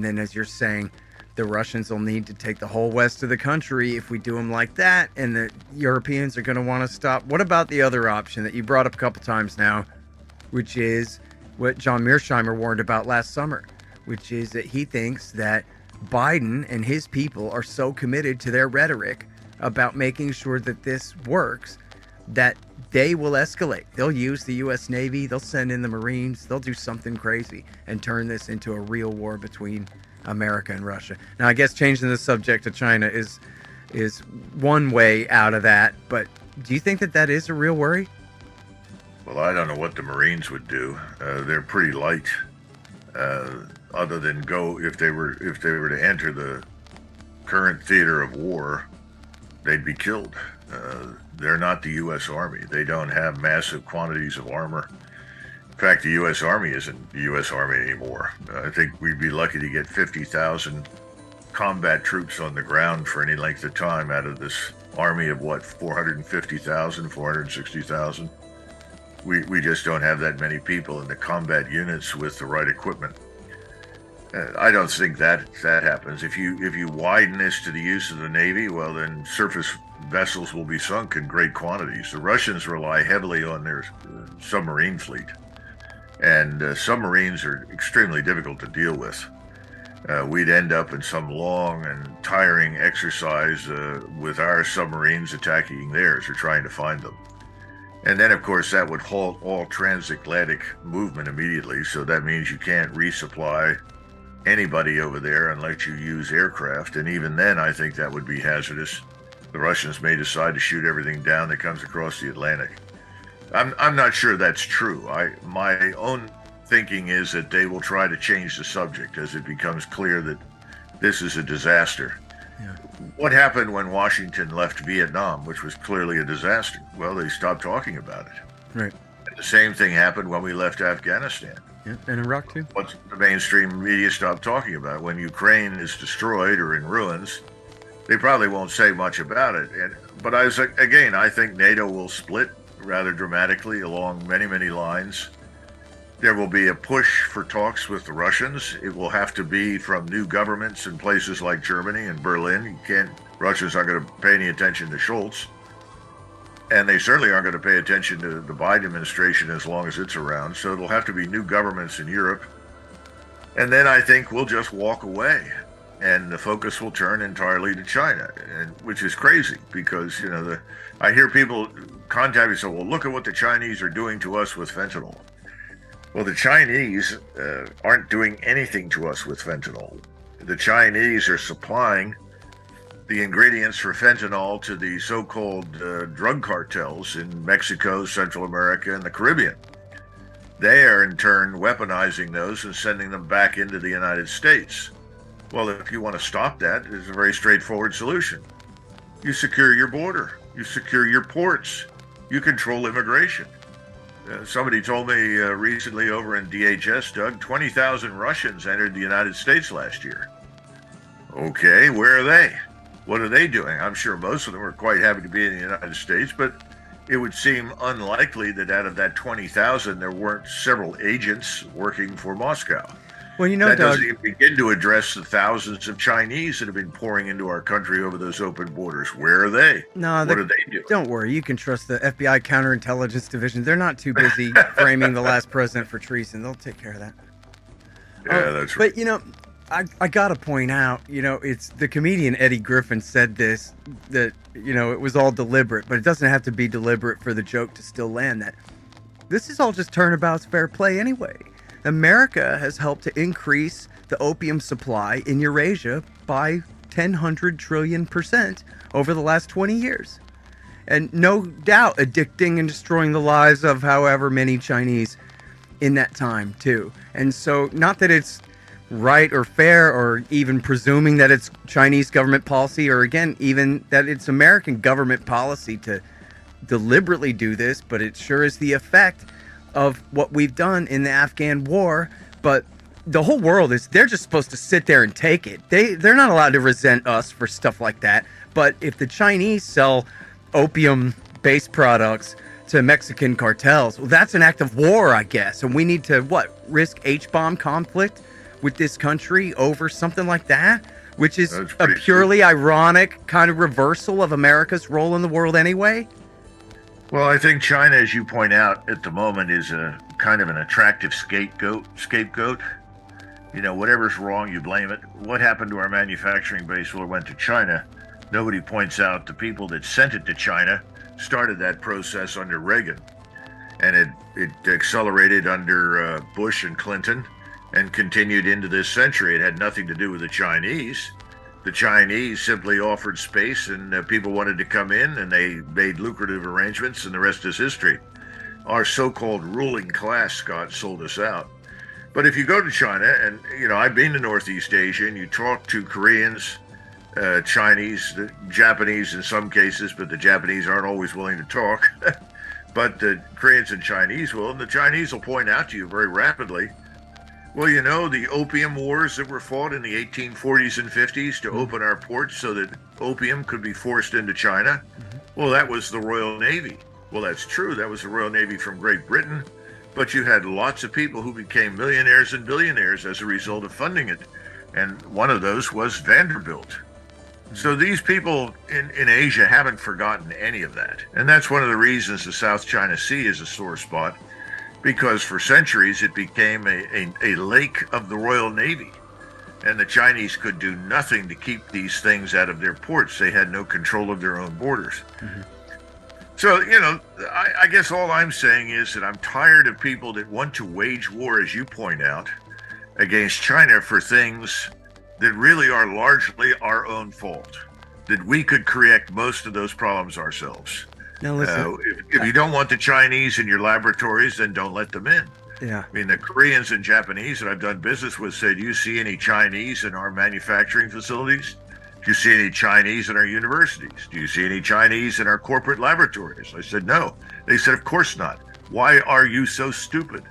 then, as you're saying, the Russians will need to take the whole west of the country if we do them like that, and the Europeans are going to want to stop. What about the other option that you brought up a couple times now, which is what John Mearsheimer warned about last summer, which is that he thinks that Biden and his people are so committed to their rhetoric about making sure that this works that they will escalate. They'll use the U.S. Navy, they'll send in the Marines, they'll do something crazy and turn this into a real war between America and Russia. Now, I guess changing the subject to China is one way out of that, but do you think that that is a real worry? Well, I don't know what the Marines would do. They're pretty light, other than go if they were to enter the current theater of war, they'd be killed. They're not the U.S. Army. They don't have massive quantities of armor. In fact, the U.S. Army isn't the U.S. Army anymore. I think we'd be lucky to get 50,000 combat troops on the ground for any length of time out of this army of, 450,000, 460,000? We just don't have that many people in the combat units with the right equipment. I don't think that happens. If you widen this to the use of the Navy, well, then surface vessels will be sunk in great quantities. The Russians rely heavily on their submarine fleet, and submarines are extremely difficult to deal with. We'd end up in some long and tiring exercise with our submarines attacking theirs or trying to find them. And then, of course, that would halt all transatlantic movement immediately, so that means you can't resupply anybody over there unless you use aircraft, and even then I think that would be hazardous. The Russians may decide to shoot everything down that comes across the Atlantic. I'm not sure that's true. My own thinking is that they will try to change the subject as it becomes clear that this is a disaster. Yeah. What happened when Washington left Vietnam, which was clearly a disaster? Well, they stopped talking about it. Right. And the same thing happened when we left Afghanistan. Yeah, and Iraq too. Once the mainstream media stopped talking about it. When Ukraine is destroyed or in ruins, they probably won't say much about it. But I think NATO will split rather dramatically along many, many lines. There will be a push for talks with the Russians. It will have to be from new governments in places like Germany and Berlin. Russians aren't going to pay any attention to Scholz. And they certainly aren't going to pay attention to the Biden administration as long as it's around. So it'll have to be new governments in Europe. And then I think we'll just walk away. And the focus will turn entirely to China, which is crazy because, I hear people contact me and say, well, look at what the Chinese are doing to us with fentanyl. Well, the Chinese aren't doing anything to us with fentanyl. The Chinese are supplying the ingredients for fentanyl to the so-called drug cartels in Mexico, Central America, and the Caribbean. They are in turn weaponizing those and sending them back into the United States. Well, if you want to stop that, there's a very straightforward solution. You secure your border. You secure your ports. You control immigration. Somebody told me recently over in DHS, Doug, 20,000 Russians entered the United States last year. Okay, where are they? What are they doing? I'm sure most of them are quite happy to be in the United States, but it would seem unlikely that out of that 20,000, there weren't several agents working for Moscow. Well, that Doug, doesn't even begin to address the thousands of Chinese that have been pouring into our country over those open borders. Where are they? No, what are they doing? Don't worry. You can trust the FBI counterintelligence division. They're not too busy framing the last president for treason. They'll take care of that. Yeah, that's right. But, I got to point out, it's the comedian Eddie Griffin said this, that, it was all deliberate, but it doesn't have to be deliberate for the joke to still land. That this is all just turnabout's fair play anyway. America has helped to increase the opium supply in Eurasia by 1,000 trillion% over the last 20 years. And no doubt addicting and destroying the lives of however many Chinese in that time too. And so not that it's right or fair or even presuming that it's Chinese government policy or again, even that it's American government policy to deliberately do this, but it sure is the effect of what we've done in the Afghan war. But the whole world they're just supposed to sit there and take it. They're not allowed to resent us for stuff like that. But if the Chinese sell opium-based products to Mexican cartels, well, that's an act of war, I guess. And we need to, risk H-bomb conflict with this country over something like that, which is That's a pretty purely ironic kind of reversal of America's role in the world anyway. Well, I think China, as you point out, at the moment is a kind of an attractive scapegoat. Scapegoat. You know, whatever's wrong, you blame it. What happened to our manufacturing base? Well, it went to China. Nobody points out the people that sent it to China started that process under Reagan, and it accelerated under Bush and Clinton, and continued into this century. It had nothing to do with the Chinese. The Chinese simply offered space, and people wanted to come in, and they made lucrative arrangements, and the rest is history. Our so-called ruling class, Scott, sold us out. But if you go to China, and I've been to Northeast Asia, and you talk to Koreans, Chinese, the Japanese in some cases, but the Japanese aren't always willing to talk. But the Koreans and Chinese will, and the Chinese will point out to you very rapidly, well, the opium wars that were fought in the 1840s and 50s to open our ports so that opium could be forced into China. Well, that was the Royal Navy. Well, that's true. That was the Royal Navy from Great Britain. But you had lots of people who became millionaires and billionaires as a result of funding it. And one of those was Vanderbilt. So these people in Asia haven't forgotten any of that. And that's one of the reasons the South China Sea is a sore spot, because for centuries it became a lake of the Royal Navy. And the Chinese could do nothing to keep these things out of their ports. They had no control of their own borders. So, I guess all I'm saying is that I'm tired of people that want to wage war, as you point out, against China for things that really are largely our own fault, that we could correct most of those problems ourselves. Now, listen. If you don't want the Chinese in your laboratories, then don't let them in. Yeah. I mean, the Koreans and Japanese that I've done business with say, do you see any Chinese in our manufacturing facilities? Do you see any Chinese in our universities? Do you see any Chinese in our corporate laboratories? I said, no. They said, of course not. Why are you so stupid?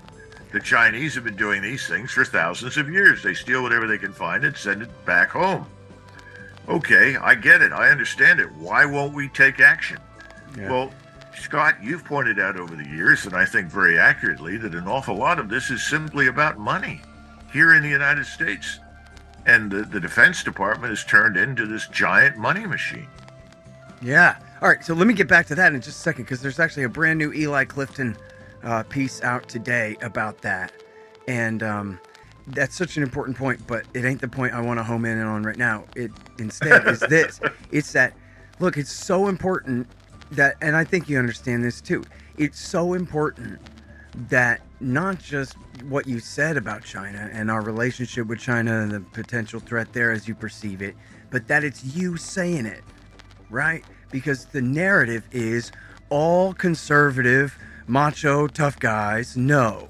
The Chinese have been doing these things for thousands of years. They steal whatever they can find and send it back home. Okay, I get it. I understand it. Why won't we take action? Yeah. Well, Scott, you've pointed out over the years, and I think very accurately, that an awful lot of this is simply about money here in the United States. And the Defense Department has turned into this giant money machine. Yeah. All right, so let me get back to that in just a second, because there's actually a brand new Eli Clifton piece out today about that. And that's such an important point, but it ain't the point I want to home in on right now. It instead is this. It's that, look, it's so important that, and I think you understand this too, it's so important that not just what you said about China and our relationship with China and the potential threat there as you perceive it, but that it's you saying it, right? Because the narrative is all conservative, macho, tough guys know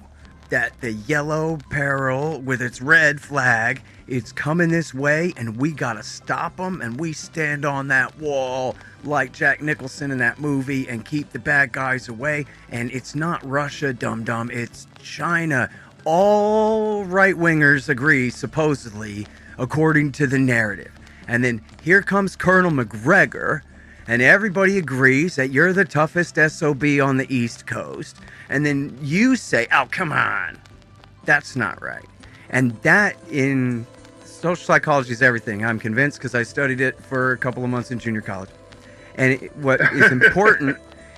that the yellow peril with its red flag, it's coming this way, and we gotta stop them, and we stand on that wall like Jack Nicholson in that movie and keep the bad guys away. And it's not Russia, dum-dum, it's China. All right-wingers agree, supposedly, according to the narrative. And then here comes Colonel MacGregor, and everybody agrees that you're the toughest SOB on the East Coast. And then you say, oh, come on. That's not right. And that, in social psychology, is everything. I'm convinced, because I studied it for a couple of months in junior college. And what is important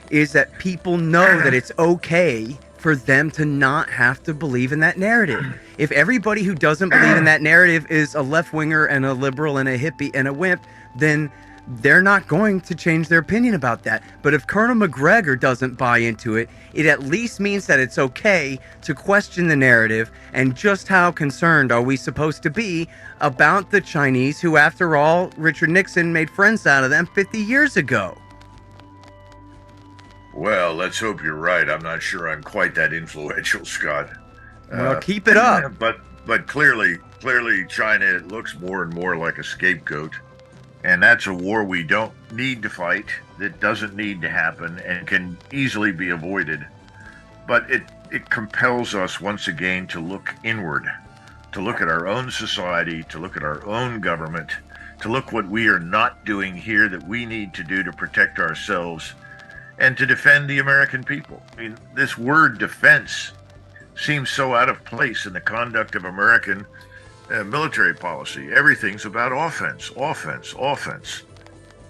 is that people know that it's okay for them to not have to believe in that narrative. If everybody who doesn't believe in that narrative is a left-winger and a liberal and a hippie and a wimp, then they're not going to change their opinion about that. But if Colonel MacGregor doesn't buy into it, it at least means that it's okay to question the narrative. And just how concerned are we supposed to be about the Chinese, who, after all, Richard Nixon made friends out of them 50 years ago? Well, let's hope you're right. I'm not sure I'm quite that influential, Scott. Well, keep it up. But clearly, China looks more and more like a scapegoat. And that's a war we don't need to fight, that doesn't need to happen, and can easily be avoided. But it compels us once again to look inward, to look at our own society, to look at our own government, to look what we are not doing here that we need to do to protect ourselves and to defend the American people. I mean, this word defense seems so out of place in the conduct of American military policy. Everything's about offense, offense, offense.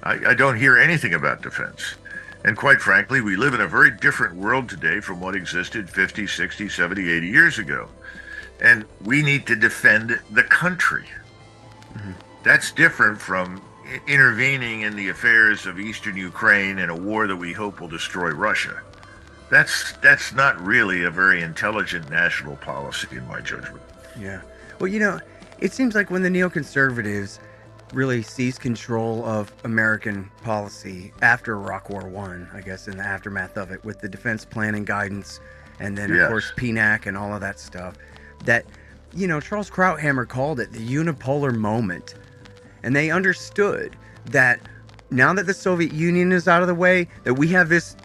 I don't hear anything about defense. And quite frankly, we live in a very different world today from what existed 50, 60, 70, 80 years ago. And we need to defend the country. Mm-hmm. That's different from intervening in the affairs of eastern Ukraine in a war that we hope will destroy Russia. That's not really a very intelligent national policy, in my judgment. Yeah. Well, it seems like when the neoconservatives really seized control of American policy after Iraq War I guess, in the aftermath of it, with the defense planning guidance, and then, of course, PNAC and all of that stuff, that, Charles Krauthammer called it the unipolar moment. And they understood that now that the Soviet Union is out of the way, that we have this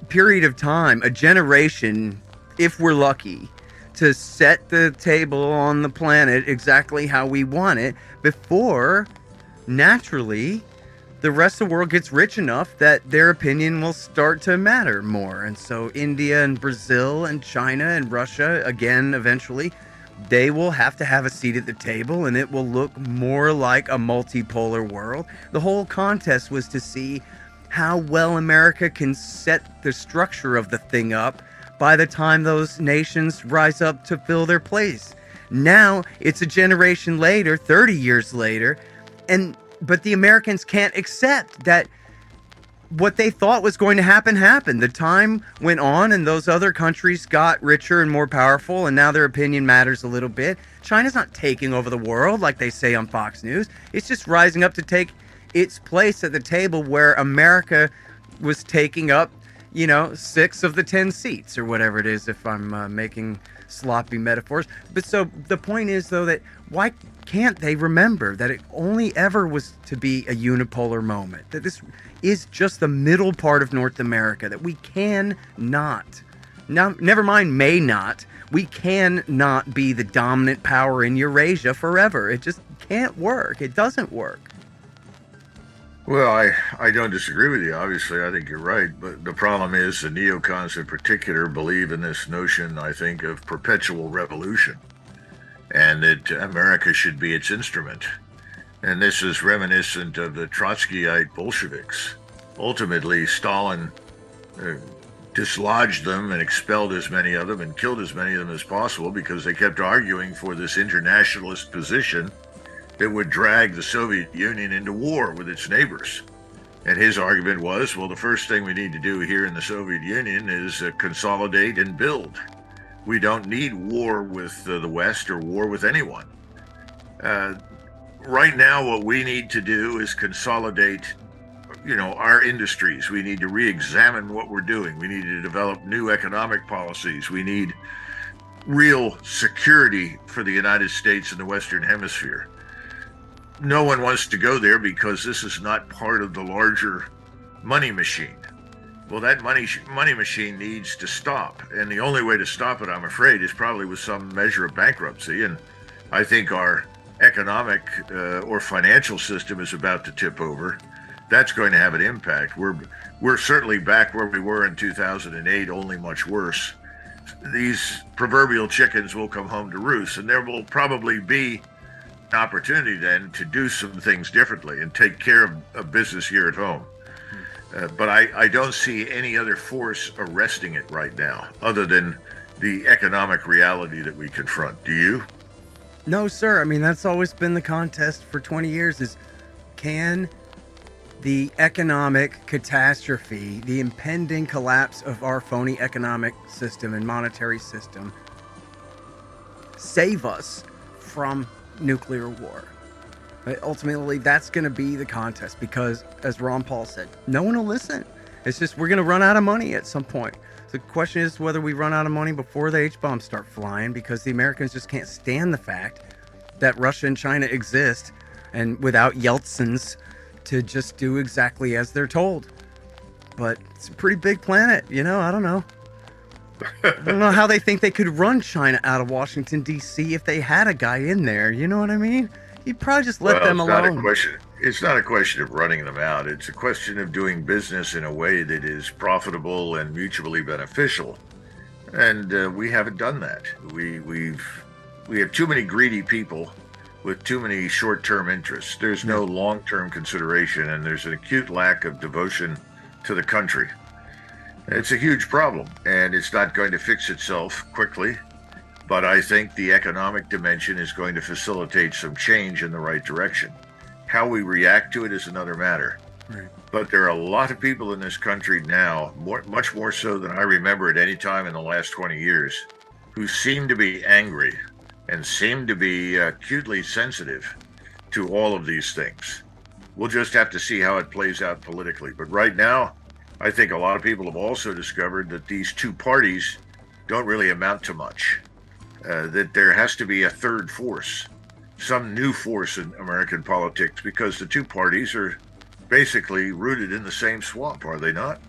period of time, a generation, if we're lucky, to set the table on the planet exactly how we want it before, naturally, the rest of the world gets rich enough that their opinion will start to matter more. And so India and Brazil and China and Russia, again, eventually, they will have to have a seat at the table, and it will look more like a multipolar world. The whole contest was to see how well America can set the structure of the thing up by the time those nations rise up to fill their place. Now it's a generation later, 30 years later, but the Americans can't accept that what they thought was going to happen happened. The time went on and those other countries got richer and more powerful, and now their opinion matters a little bit. China's not taking over the world like they say on Fox News. It's just rising up to take its place at the table where America was taking up, 6 of the 10 seats or whatever it is, if I'm making sloppy metaphors. But so the point is, though, that why can't they remember that it only ever was to be a unipolar moment, that this is just the middle part of North America, that we cannot, now, never mind may not, we cannot be the dominant power in Eurasia forever. It just can't work. It doesn't work. Well, I don't disagree with you. Obviously, I think you're right. But the problem is the neocons in particular believe in this notion, I think, of perpetual revolution, and that America should be its instrument. And this is reminiscent of the Trotskyite Bolsheviks. Ultimately, Stalin dislodged them and expelled as many of them and killed as many of them as possible because they kept arguing for this internationalist position that would drag the Soviet Union into war with its neighbors. And his argument was, well, the first thing we need to do here in the Soviet Union is consolidate and build. We don't need war with the West or war with anyone. Right now, what we need to do is consolidate, our industries. We need to re-examine what we're doing. We need to develop new economic policies. We need real security for the United States and the Western Hemisphere. No one wants to go there because this is not part of the larger money machine. Well, that money machine needs to stop. And the only way to stop it, I'm afraid, is probably with some measure of bankruptcy. And I think our economic or financial system is about to tip over. That's going to have an impact. We're certainly back where we were in 2008, only much worse. These proverbial chickens will come home to roost, and there will probably be an opportunity then to do some things differently and take care of business here at home. But I don't see any other force arresting it right now other than the economic reality that we confront. Do you? No, sir. I mean, that's always been the contest for 20 years is, can the economic catastrophe, the impending collapse of our phony economic system and monetary system, save us from nuclear war? But ultimately, that's going to be the contest because, as Ron Paul said, no one will listen. It's just we're going to run out of money at some point. The question is whether we run out of money before the H-bombs start flying, because the Americans just can't stand the fact that Russia and China exist, and without Yeltsins to just do exactly as they're told. But it's a pretty big planet, I don't know. I don't know how they think they could run China out of Washington, D.C. if they had a guy in there. You know what I mean? You'd probably just let them alone. It's not a question of running them out. It's a question of doing business in a way that is profitable and mutually beneficial. And we haven't done that. We've we have too many greedy people with too many short-term interests. There's no long-term consideration, and there's an acute lack of devotion to the country. It's a huge problem, and it's not going to fix itself quickly. But I think the economic dimension is going to facilitate some change in the right direction. How we react to it is another matter. Right. But there are a lot of people in this country now, much more so than I remember at any time in the last 20 years, who seem to be angry and seem to be acutely sensitive to all of these things. We'll just have to see how it plays out politically. But right now, I think a lot of people have also discovered that these two parties don't really amount to much. That there has to be a third force, some new force in American politics, because the two parties are basically rooted in the same swamp, are they not?